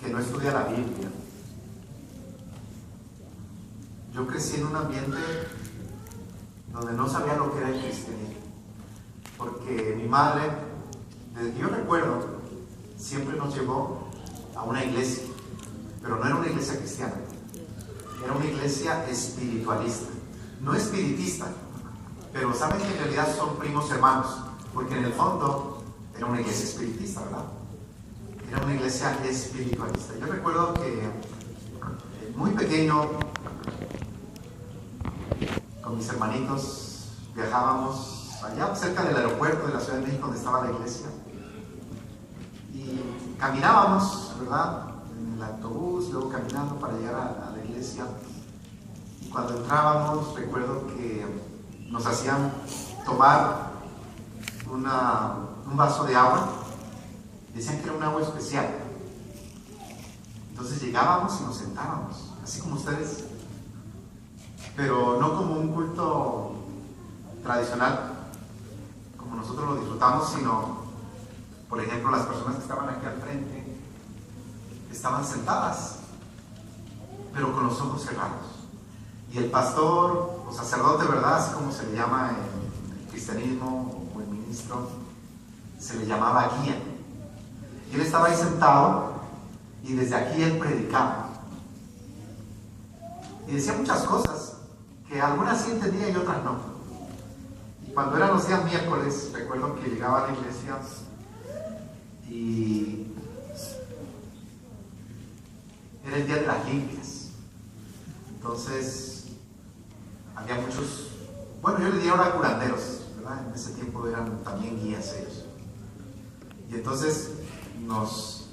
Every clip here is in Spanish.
que no estudia la Biblia. Yo crecí en un ambiente donde no sabía lo que era el cristianismo, porque mi madre, desde que yo recuerdo, siempre nos llevó a una iglesia, pero no era una iglesia cristiana, era una iglesia espiritualista, no espiritista, pero saben que en realidad son primos hermanos, porque en el fondo era una iglesia espiritista, ¿verdad? Era una iglesia espiritualista. Yo recuerdo que muy pequeño, con mis hermanitos, viajábamos allá cerca del aeropuerto de la Ciudad de México, donde estaba la iglesia, y caminábamos, ¿verdad?, en el autobús, luego caminando para llegar a la iglesia. Y cuando entrábamos, recuerdo que nos hacían tomar un vaso de agua. Decían que era un agua especial. Entonces llegábamos y nos sentábamos, así como ustedes, pero no como un culto tradicional, como nosotros lo disfrutamos, sino, por ejemplo, las personas que estaban aquí al frente estaban sentadas, pero con los ojos cerrados. Y el pastor o sacerdote, ¿verdad?, así como se le llama en el cristianismo, o el ministro, se le llamaba guía. Y él estaba ahí sentado y desde aquí él predicaba. Y decía muchas cosas que algunas sí entendía y otras no. Y cuando eran los días miércoles, recuerdo que llegaba a la iglesia y era el día de las limpias. Entonces, había muchos, bueno, yo le diría ahora curanderos, ¿verdad? En ese tiempo eran también guías ellos. Y entonces nos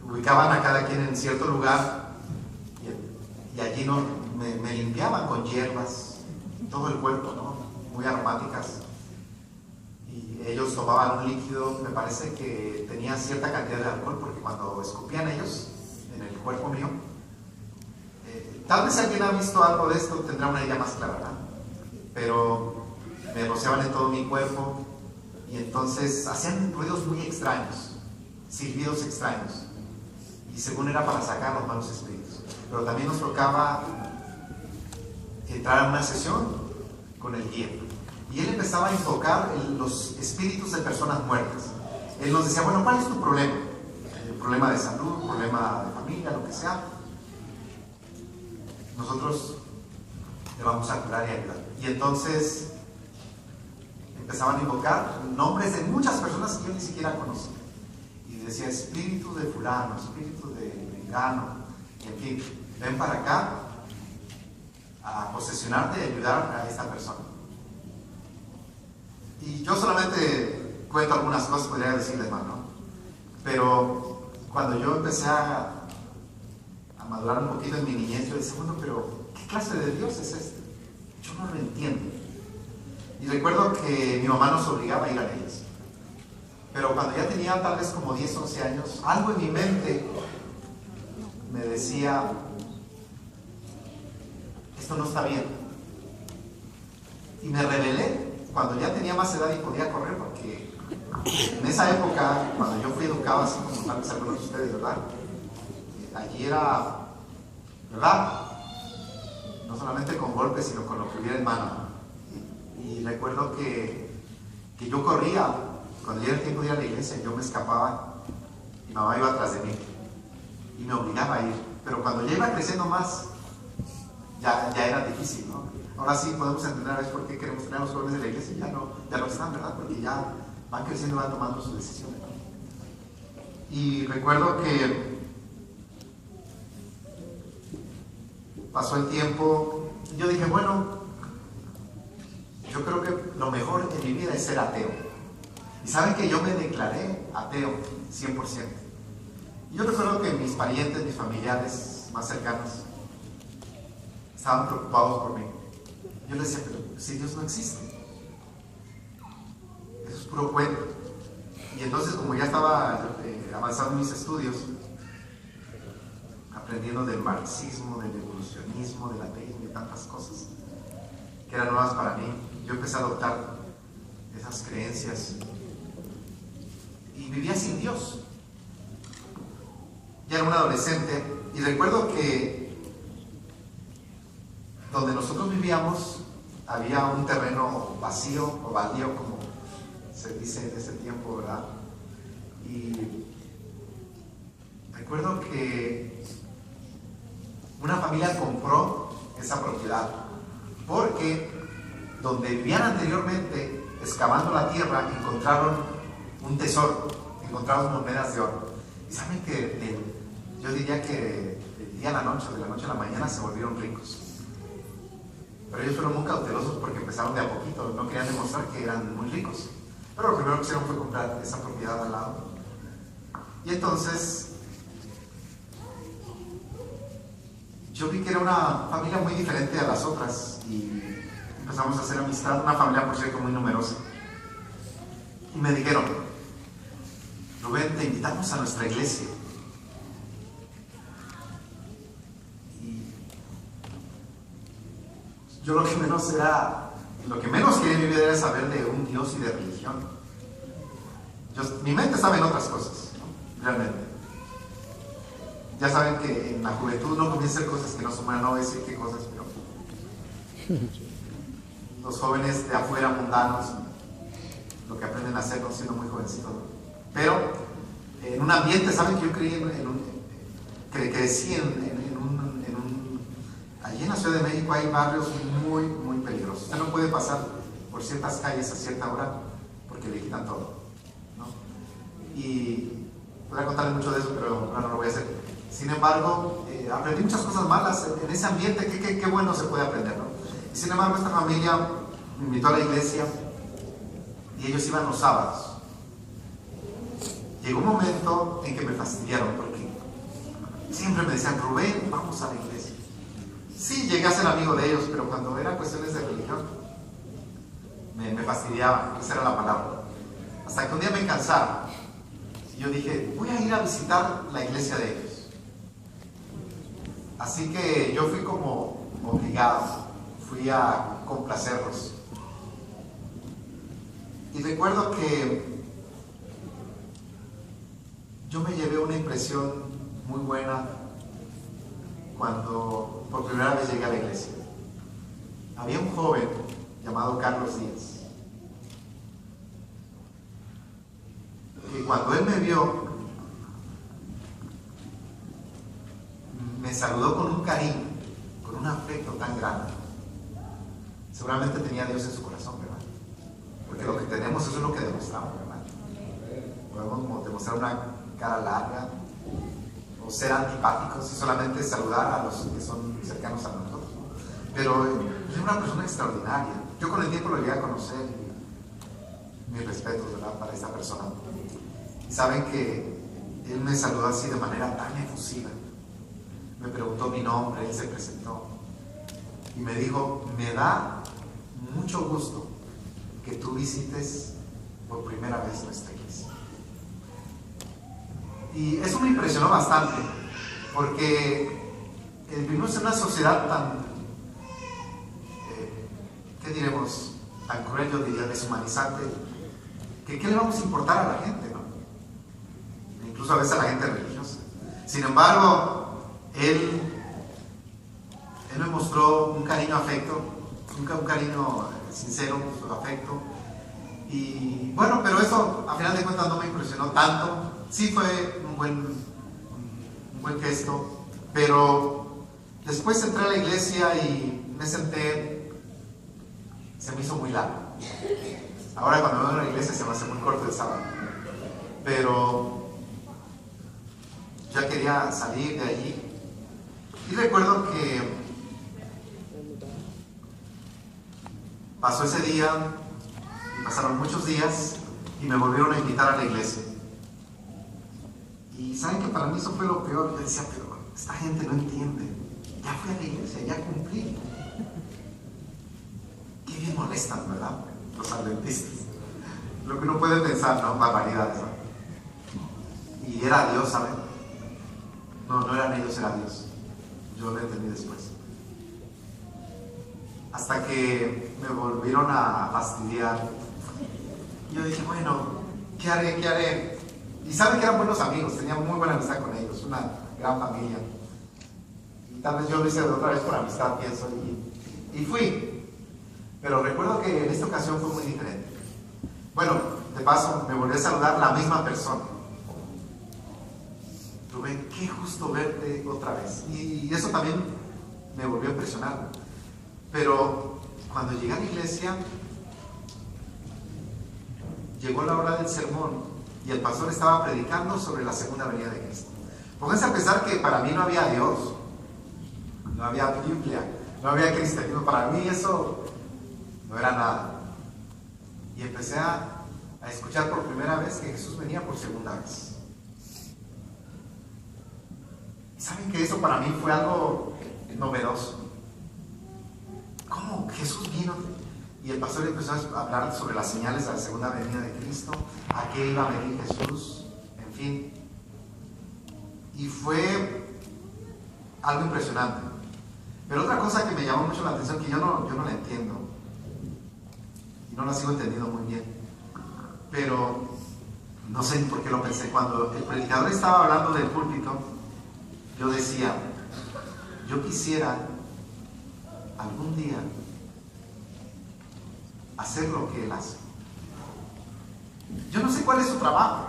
ubicaban a cada quien en cierto lugar y allí me limpiaban con hierbas, todo el cuerpo, ¿no?, muy aromáticas. Y ellos tomaban un líquido, me parece que tenía cierta cantidad de alcohol, porque cuando escupían ellos en el cuerpo mío, tal vez alguien ha visto algo de esto, tendrá una idea más clara, ¿verdad? Pero me rociaban en todo mi cuerpo y entonces hacían ruidos muy extraños, silbidos extraños, y según era para sacar los malos espíritus. Pero también nos tocaba entrar a una sesión con el guía y él empezaba a invocar los espíritus de personas muertas. Él nos decía, bueno, ¿cuál es tu problema? Problema de salud, problema de familia, lo que sea. Nosotros te vamos a curar y ayudar. Y entonces empezaban a invocar nombres de muchas personas que yo ni siquiera conocía. Y decía, espíritu de fulano, espíritu de mengano, en fin, ven para acá a posesionarte y ayudar a esta persona. Y yo solamente cuento algunas cosas, podría decirles más, ¿no? Pero cuando yo empecé a madurar un poquito en mi niñez, yo decía, bueno, pero ¿qué clase de Dios es este? Yo no lo entiendo. Y recuerdo que mi mamá nos obligaba a ir a la iglesia. Pero cuando ya tenía tal vez como 10, 11 años, algo en mi mente me decía, esto no está bien. Y me rebelé cuando ya tenía más edad y podía correr, porque en esa época, cuando yo fui educado así como tal vez algunos de ustedes, ¿verdad? Allí era, ¿verdad?, no solamente con golpes, sino con lo que hubiera en mano. Y recuerdo que yo corría, cuando ya era el tiempo de ir a la iglesia, yo me escapaba, mi mamá iba atrás de mí y me obligaba a ir. Pero cuando ya iba creciendo más, ya era difícil, ¿no? Ahora sí podemos entender a veces por qué queremos tener a los jóvenes de la iglesia, ya no están, ¿verdad? Porque ya van creciendo, van tomando sus decisiones, ¿no? Y recuerdo que pasó el tiempo y yo dije, bueno, yo creo que lo mejor en mi vida es ser ateo. Y saben que yo me declaré ateo 100%. Y yo recuerdo que mis parientes, mis familiares más cercanos estaban preocupados por mí. Yo les decía, pero si Dios no existe, eso es puro cuento. Y entonces, como ya estaba avanzando en mis estudios, aprendiendo del marxismo, del evolucionismo, del ateísmo y tantas cosas que eran nuevas para mí, yo empecé a adoptar esas creencias y vivía sin Dios. ya era un adolescente, y recuerdo que donde nosotros vivíamos había un terreno vacío o baldío, como se dice en ese tiempo, ¿verdad? Y recuerdo que una familia compró esa propiedad porque donde vivían anteriormente, excavando la tierra, encontraron un tesoro, encontraron monedas de oro. Y saben que yo diría que del día a la noche, de la noche a la mañana, se volvieron ricos. Pero ellos fueron muy cautelosos porque empezaron de a poquito, no querían demostrar que eran muy ricos. Pero lo primero que hicieron fue comprar esa propiedad al lado. Y entonces yo vi que era una familia muy diferente a las otras y empezamos a hacer amistad, una familia por cierto muy numerosa. Y me dijeron: Rubén, te invitamos a nuestra iglesia. Y yo lo que menos quería en mi vida era saber de un Dios y de religión. Mi mente estaba en otras cosas, ¿no? Realmente. Ya saben que en la juventud uno comienza a hacer cosas que no son buenas, no voy a decir qué cosas, pero los jóvenes de afuera mundanos, lo que aprenden a hacer no siendo muy jovencitos, ¿no? Pero en un ambiente, saben que yo crecí allí en la Ciudad de México hay barrios muy, muy peligrosos. Usted no puede pasar por ciertas calles a cierta hora porque le quitan todo, ¿no? Y podría contarles mucho de eso, pero no lo voy a hacer. Sin embargo, aprendí muchas cosas malas en ese ambiente. Qué bueno se puede aprender, ¿no? Y sin embargo, esta familia me invitó a la iglesia y ellos iban los sábados. Llegó un momento en que me fastidiaron porque siempre me decían: Rubén, vamos a la iglesia. Sí, llegué a ser amigo de ellos, pero cuando eran cuestiones de religión me fastidiaban, esa era la palabra. Hasta que un día me cansaron y yo dije: voy a ir a visitar la iglesia de ellos. Así que yo fui como obligado, fui a complacerlos. Y recuerdo que yo me llevé una impresión muy buena cuando por primera vez llegué a la iglesia. Había un joven llamado Carlos Díaz, que cuando él me vio, me saludó con un cariño, con un afecto tan grande. Seguramente tenía a Dios en su corazón, ¿verdad? Porque lo que tenemos, eso es lo que demostramos, ¿verdad? Podemos demostrar una cara larga o ser antipáticos y solamente saludar a los que son cercanos a nosotros, ¿no? Pero es una persona extraordinaria. Yo con el tiempo lo llegué a conocer y mis respetos, ¿verdad?, para esta persona. Y saben que él me saludó así de manera tan efusiva. Me preguntó mi nombre, él se presentó y me dijo: me da mucho gusto que tú visites por primera vez nuestra iglesia. Y eso me impresionó bastante, porque vivimos en una sociedad tan, ¿qué diremos?, tan cruel, yo diría, deshumanizante, que ¿qué le vamos a importar a la gente, no? Incluso a veces a la gente religiosa. Sin embargo, él me mostró un cariño afecto, un cariño sincero, su afecto. Y bueno, pero eso a final de cuentas no me impresionó tanto. Sí fue un buen gesto, pero después entré a la iglesia y me senté. Se me hizo muy largo. Ahora cuando vengo a la iglesia se me hace muy corto el sábado, pero ya quería salir de allí. Y recuerdo que pasó ese día y pasaron muchos días y me volvieron a invitar a la iglesia. Y saben que para mí eso fue lo peor. Yo decía: pero esta gente no entiende. Ya fui a la iglesia, ya cumplí. Qué bien molestan, ¿verdad?, los adventistas. Lo que uno puede pensar, ¿no? Barbaridades, ¿no? Y era Dios, ¿saben? No eran ellos, era Dios. Yo lo entendí después. Hasta que me volvieron a fastidiar. Y yo dije: bueno, ¿qué haré? Y saben que eran buenos amigos, tenía muy buena amistad con ellos, una gran familia. Y tal vez yo lo hice otra vez por amistad, pienso, y fui. Pero recuerdo que en esta ocasión fue muy diferente. Bueno, de paso, me volvió a saludar la misma persona. Rubén, qué gusto verte otra vez. Y eso también me volvió a impresionar. Pero cuando llegué a la iglesia, llegó la hora del sermón y el pastor estaba predicando sobre la segunda venida de Cristo. Pónganse a pensar que para mí no había Dios, no había Biblia, no había cristianismo. Para mí eso no era nada. Y empecé a escuchar por primera vez que Jesús venía por segunda vez. ¿Saben que eso para mí fue algo novedoso? ¿Cómo Jesús vino? Y el pastor empezó a hablar sobre las señales de la segunda venida de Cristo, a qué iba a venir Jesús, en fin. Y fue algo impresionante. Pero otra cosa que me llamó mucho la atención, que yo no la entiendo, y no la sigo entendiendo muy bien, pero no sé ni por qué lo pensé. Cuando el predicador estaba hablando del púlpito, yo decía, yo quisiera algún día hacer lo que él hace. Yo no sé cuál es su trabajo,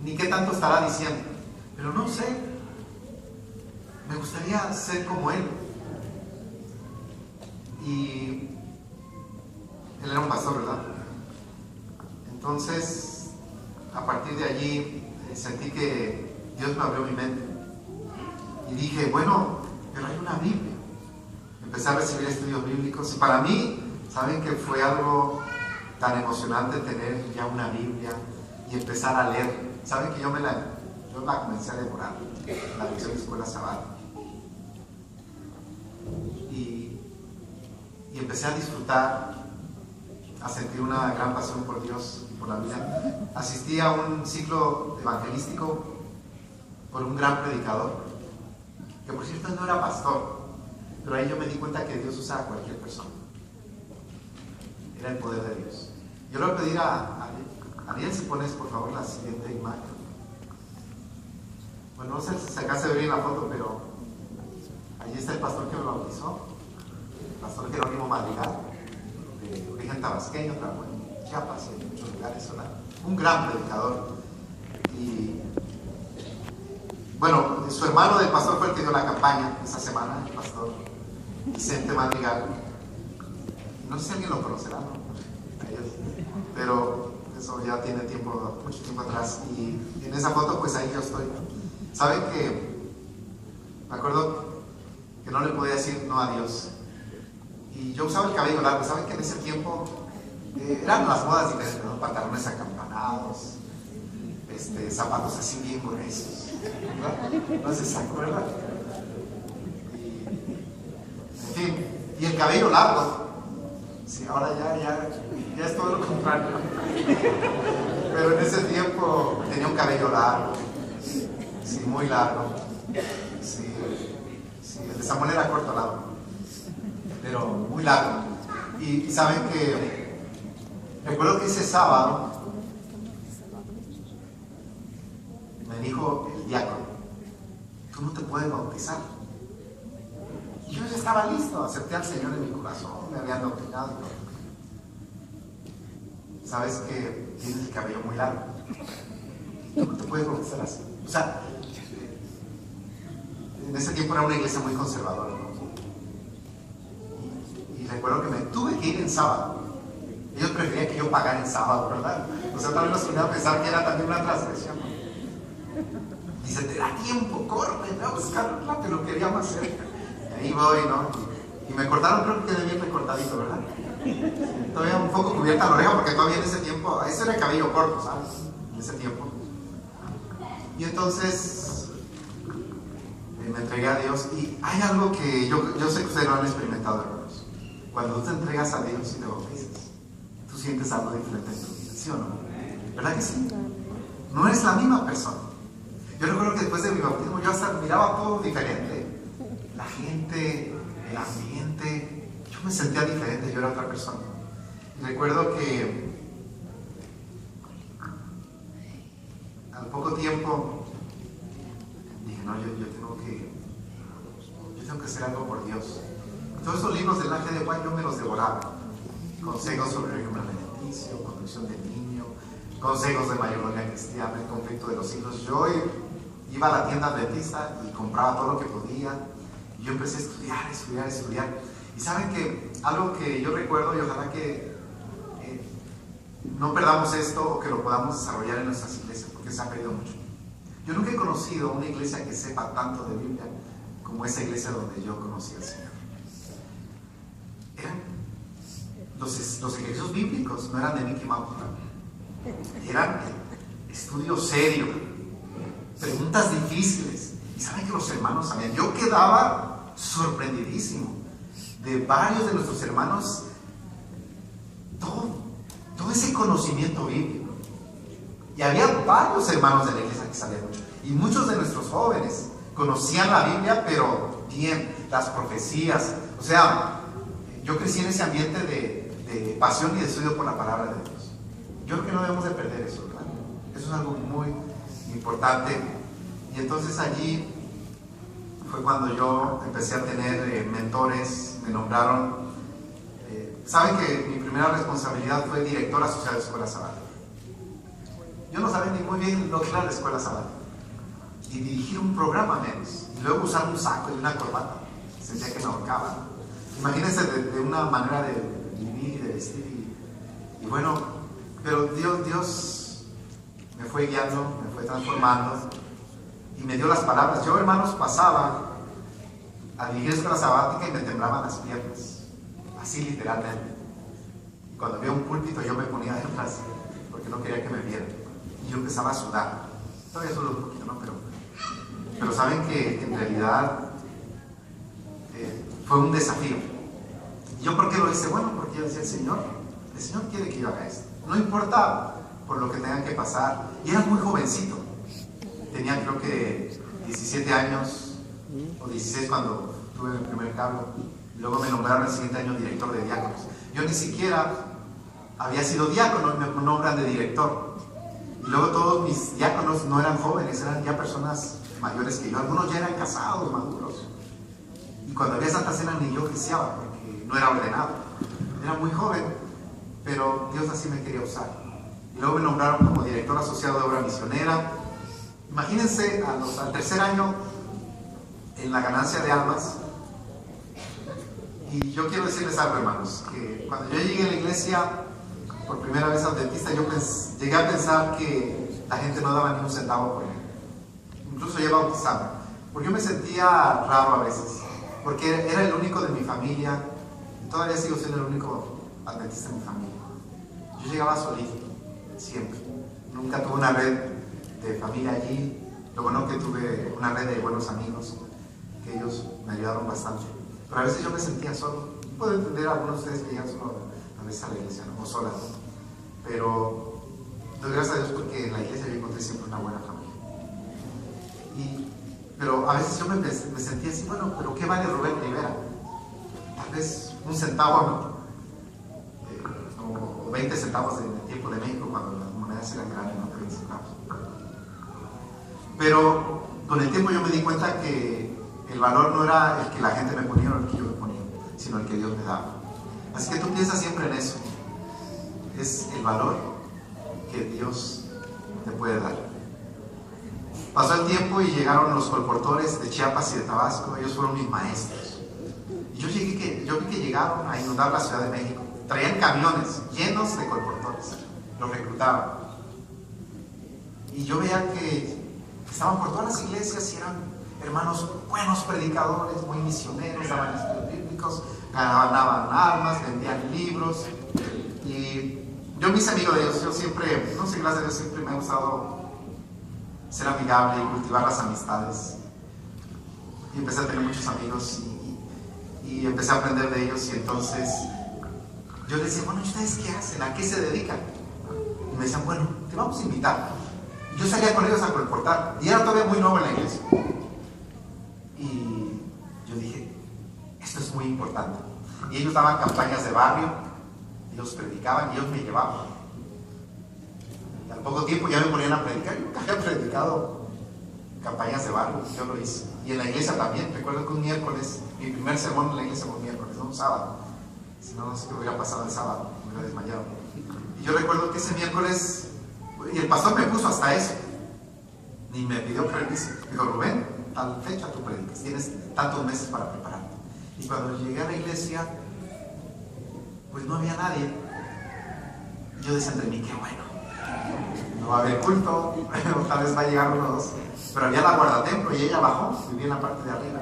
ni qué tanto estará diciendo, pero no sé. Me gustaría ser como él. Y él era un pastor, ¿verdad? Entonces, a partir de allí, sentí que Dios me abrió mi mente. Y dije, bueno, pero hay una Biblia. Empecé a recibir estudios bíblicos. Y para mí, ¿saben que fue algo tan emocionante tener ya una Biblia y empezar a leer? ¿Saben que yo la comencé a devorar, la lección de escuela sabática? Y empecé a disfrutar, a sentir una gran pasión por Dios, por la vida. Asistí a un ciclo evangelístico por un gran predicador, que por cierto no era pastor, pero ahí yo me di cuenta que Dios usa a cualquier persona. Era el poder de Dios. Yo le voy a pedir a Ariel si pones por favor la siguiente imagen. Bueno, no sé si se alcanza a ver en la foto, pero allí está el pastor que me bautizó, el pastor Jerónimo Madrigal, de origen tabasqueño, trabajó en Chiapas y en muchos lugares, un gran predicador. Y bueno, su hermano del pastor fue el que dio la campaña esa semana, el pastor Vicente Madrigal. No sé si alguien lo conocerá, ¿no? Pero eso ya tiene mucho tiempo atrás. Y en esa foto, pues ahí yo estoy. ¿Saben que me acuerdo que no le podía decir no a Dios? Y yo usaba el cabello largo. ¿Saben que en ese tiempo eran las modas diferentes, ¿no? Pantalones acampanados, zapatos así bien gruesos, ¿verdad? No sé si se acuerdan. En fin, y el cabello largo. Sí, ahora ya es todo lo contrario. Pero en ese tiempo tenía un cabello largo, sí, muy largo. Sí, el de Samuel era corto, largo, pero muy largo. Y saben que recuerdo que ese sábado me dijo el diácono, tú no te puedes bautizar. Y yo ya estaba listo, acepté al Señor en mi corazón, me habían doctrinado. Sabes que tienes el cabello muy largo, tú no te puedes bautizar así. O sea, en ese tiempo era una iglesia muy conservadora, ¿no? Y recuerdo que me tuve que ir en sábado. Ellos preferían que yo pagara en sábado, ¿verdad? O sea, también nos ponía a pensar que era también una transgresión, ¿no? Dice, te da tiempo, corre, ve a buscar la peluquería más cerca. Y ahí voy, ¿no? Y me cortaron, creo que quedé bien recortadito, ¿verdad? Todavía un poco cubierta la oreja, porque todavía en ese tiempo, ese era el cabello corto, ¿sabes? En ese tiempo. Y entonces me entregué a Dios. Y hay algo que yo sé que ustedes lo han experimentado, hermanos. Cuando tú te entregas a Dios y te bautizas, tú sientes algo diferente en tu vida, ¿sí o no? ¿Verdad que sí? No eres la misma persona. Yo recuerdo que después de mi bautismo yo hasta miraba todo diferente. La gente, el ambiente, yo me sentía diferente, yo era otra persona. Y recuerdo que al poco tiempo dije, no, yo tengo que hacer algo por Dios. Todos estos libros del Ángel de White yo me los devoraba. Consejos sobre el régimen alimenticio, conducción del niño, consejos de mayordomía cristiana, el conflicto de los hijos. Yo iba a la tienda adventista y compraba todo lo que podía. Y yo empecé a estudiar. Y saben que algo que yo recuerdo, y ojalá que no perdamos esto o que lo podamos desarrollar en nuestras iglesias, porque se ha perdido mucho. Yo nunca he conocido una iglesia que sepa tanto de Biblia como esa iglesia donde yo conocí al Señor. Eran los ejercicios bíblicos, no eran de Mickey Mouse, ¿no? Eran estudio serio, preguntas difíciles. Y saben que los hermanos sabían. Yo quedaba sorprendidísimo de varios de nuestros hermanos, todo ese conocimiento bíblico. Y había varios hermanos de la iglesia que sabían mucho. Y muchos de nuestros jóvenes conocían la Biblia, pero bien, las profecías. O sea, yo crecí en ese ambiente de pasión y de estudio por la palabra de Dios. Yo creo que no debemos de perder eso, ¿verdad? Eso es algo muy importante. Y entonces allí fue cuando yo empecé a tener mentores, me nombraron. Saben que mi primera responsabilidad fue director asociado de escuela sabática. Yo no sabía ni muy bien lo que era la escuela sabática. Y dirigir un programa menos. Y luego usar un saco y una corbata. Sentía que me ahorcaba. Imagínense de una manera de vivir y de vestir. Y bueno, pero Dios me fue guiando, me fue transformando. Y me dio las palabras. Yo, hermanos, pasaba a dirigir escuela sabática y me temblaban las piernas. Así literalmente. Y cuando había un púlpito yo me ponía detrás porque no quería que me vieran. Y yo empezaba a sudar. Todavía sudo un poquito, ¿no? Pero saben que en realidad fue un desafío. ¿Y yo por qué lo hice? Bueno, porque yo decía, el Señor quiere que yo haga esto. No importa por lo que tengan que pasar. Y era muy jovencito. Tenía creo que 17 años o 16 cuando tuve mi primer cargo. Luego me nombraron el siguiente año director de diáconos. Yo ni siquiera había sido diácono, me nombran de director. Y luego todos mis diáconos no eran jóvenes, eran ya personas mayores que yo. Algunos ya eran casados, maduros. Y cuando había Santa Cena ni yo oficiaba, porque no era ordenado. Era muy joven, pero Dios así me quería usar. Y luego me nombraron como director asociado de obra misionera. Imagínense al tercer año en la ganancia de almas. Y yo quiero decirles algo, hermanos, que cuando yo llegué a la iglesia por primera vez adventista, yo llegué a pensar que la gente no daba ni un centavo por mí. Incluso ya bautizaba, porque yo me sentía raro a veces, porque era el único de mi familia, y todavía sigo siendo el único adventista de mi familia. Yo llegaba solito, siempre. Nunca tuve una red de familia allí. Lo bueno que tuve una red de buenos amigos, que ellos me ayudaron bastante. Pero a veces yo me sentía solo. Puedo entender a algunos de ustedes que llegan solo a veces a la iglesia, ¿no? O solas, ¿no? Pero doy gracias a Dios porque en la iglesia yo encontré siempre una buena familia. Pero a veces yo me sentía así, bueno, pero ¿qué vale Rubén Rivera? Tal vez un centavo, ¿no? O 20 centavos en el tiempo de México, cuando las monedas eran grandes, no 20 centavos. Pero con el tiempo yo me di cuenta que el valor no era el que la gente me ponía o el que yo me ponía, sino el que Dios me daba. Así que tú piensas siempre en eso. Es el valor que Dios te puede dar. Pasó el tiempo y llegaron los colportores de Chiapas y de Tabasco. Ellos fueron mis maestros. Y yo vi que llegaron a inundar la Ciudad de México. Traían camiones llenos de colportores. Los reclutaban. Y yo veía que estaban por todas las iglesias y eran hermanos buenos predicadores, muy misioneros, daban estudios bíblicos, ganaban armas, vendían libros. Y yo me hice amigo de ellos. Yo siempre, no sé, gracias a Dios, siempre me ha gustado ser amigable y cultivar las amistades. Y empecé a tener muchos amigos y empecé a aprender de ellos. Y entonces yo les decía, bueno, ¿ustedes qué hacen? ¿A qué se dedican? Y me decían, bueno, te vamos a invitar. Y yo salía con ellos a colportar. Y era todavía muy nuevo en la iglesia. Y yo dije, esto es muy importante. Y ellos daban campañas de barrio, ellos predicaban y ellos me llevaban. al poco tiempo ya me ponían a predicar. Yo nunca había predicado campañas de barrio, yo lo hice. Y en la iglesia también. Recuerdo que un miércoles, mi primer sermón en la iglesia fue un miércoles, no un sábado. Si no, no sé qué hubiera pasado el sábado, me hubiera desmayado. Y yo recuerdo que ese miércoles, y el pastor me puso hasta eso. Ni me pidió permiso. Dijo, Rubén, tal fecha tú predicas, tienes tantos meses para prepararte. Y cuando llegué a la iglesia, pues no había nadie. Y yo decía entre mí, qué bueno, no va a haber culto, o tal vez va a llegar uno o dos. Pero había la guardatemplo y ella bajó, vivía en la parte de arriba,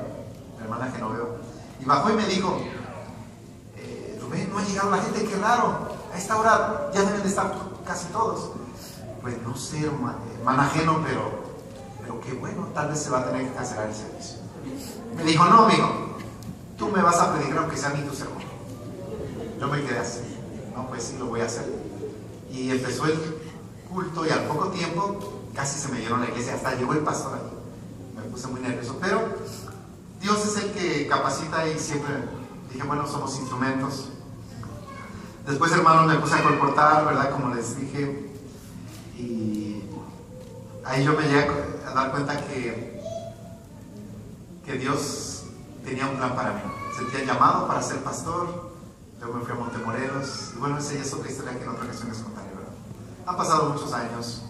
la hermana que no veo. Y bajó y me dijo, Rubén, no ha llegado la gente, qué raro, a esta hora ya deben de estar casi todos. Pues no sé, hermano ajeno, pero qué bueno, tal vez se va a tener que cancelar el servicio. Me dijo, no, amigo, tú me vas a predicar aunque sea ni tu sermón. Yo me quedé así, no, pues sí, lo voy a hacer. Y empezó el culto y al poco tiempo casi se me llenó la iglesia, hasta llegó el pastor ahí. Me puse muy nervioso, pero Dios es el que capacita y siempre dije, bueno, somos instrumentos. Después, hermanos, me puse a colportar, ¿verdad? Como les dije, y ahí yo me llegué a dar cuenta que Dios tenía un plan para mí. Sentía llamado para ser pastor. Luego me fui a Montemorelos. Y bueno, esa ya es otra historia que en otra ocasión les contaré, ¿verdad? Han pasado muchos años,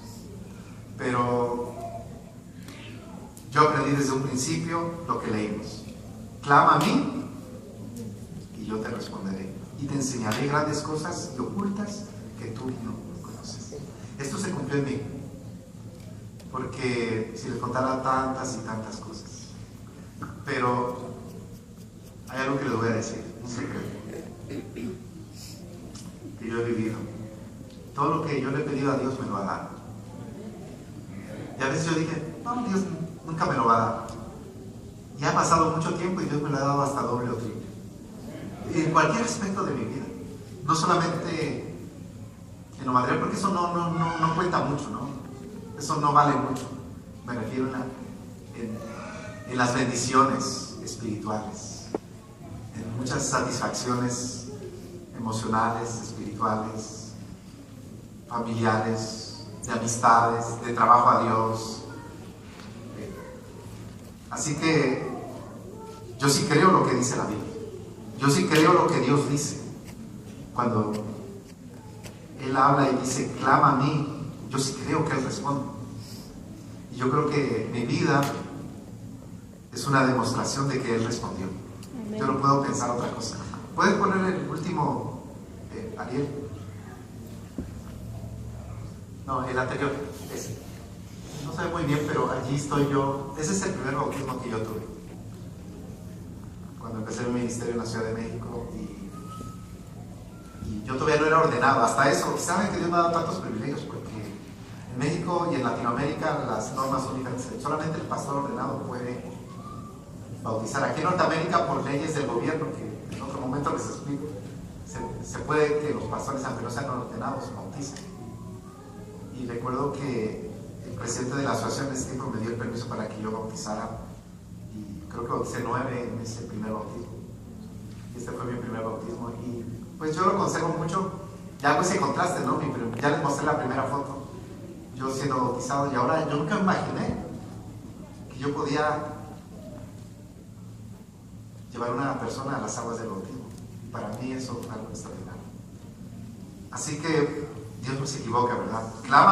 pero yo aprendí desde un principio lo que leímos. Clama a mí y yo te responderé. Y te enseñaré grandes cosas y ocultas que tú no conoces. Esto se cumplió en mí. Porque si les contara tantas y tantas cosas. Pero hay algo que les voy a decir, un secreto que yo he vivido. Todo lo que yo le he pedido a Dios me lo ha dado. Y a veces yo dije, no, Dios nunca me lo va a dar. Y ha pasado mucho tiempo y Dios me lo ha dado hasta doble o triple. En cualquier aspecto de mi vida. No solamente en lo material, porque eso no cuenta mucho, ¿no? Eso no vale mucho. Me refiero en las bendiciones espirituales, en muchas satisfacciones emocionales, espirituales, familiares, de amistades, de trabajo a Dios. Así que yo sí creo lo que dice la Biblia. Yo sí creo lo que Dios dice. Cuando Él habla y dice, clama a mí, yo sí creo que Él responde. Y yo creo que mi vida es una demostración de que Él respondió. Amén. Yo no puedo pensar otra cosa. ¿Puedes poner el último, Ariel? No, el anterior, ese. No sé muy bien, pero allí estoy yo. Ese es el primer bautismo que yo tuve. Cuando empecé el ministerio en la Ciudad de México y yo todavía no era ordenado. Hasta eso, ¿saben que Dios me ha dado tantos privilegios? Porque en México y en Latinoamérica las normas son diferentes. Solamente el pastor ordenado puede bautizar. Aquí en Norteamérica, por leyes del gobierno, que en otro momento les explico, se puede que los pastores, aunque no sean ordenados, bauticen. Y recuerdo que el presidente de la asociación de ese tiempo me dio el permiso para que yo bautizara. Y creo que bauticé 9 en ese primer bautismo. Este fue mi primer bautismo. Y pues yo lo conservo mucho. Ya hago ese contraste, ¿no? Ya les mostré la primera foto. Yo siendo bautizado. Y ahora yo nunca imaginé que yo podía llevar a una persona a las aguas del bautismo. Y para mí eso es algo extraordinario. Así que Dios no se equivoca, ¿verdad? Clama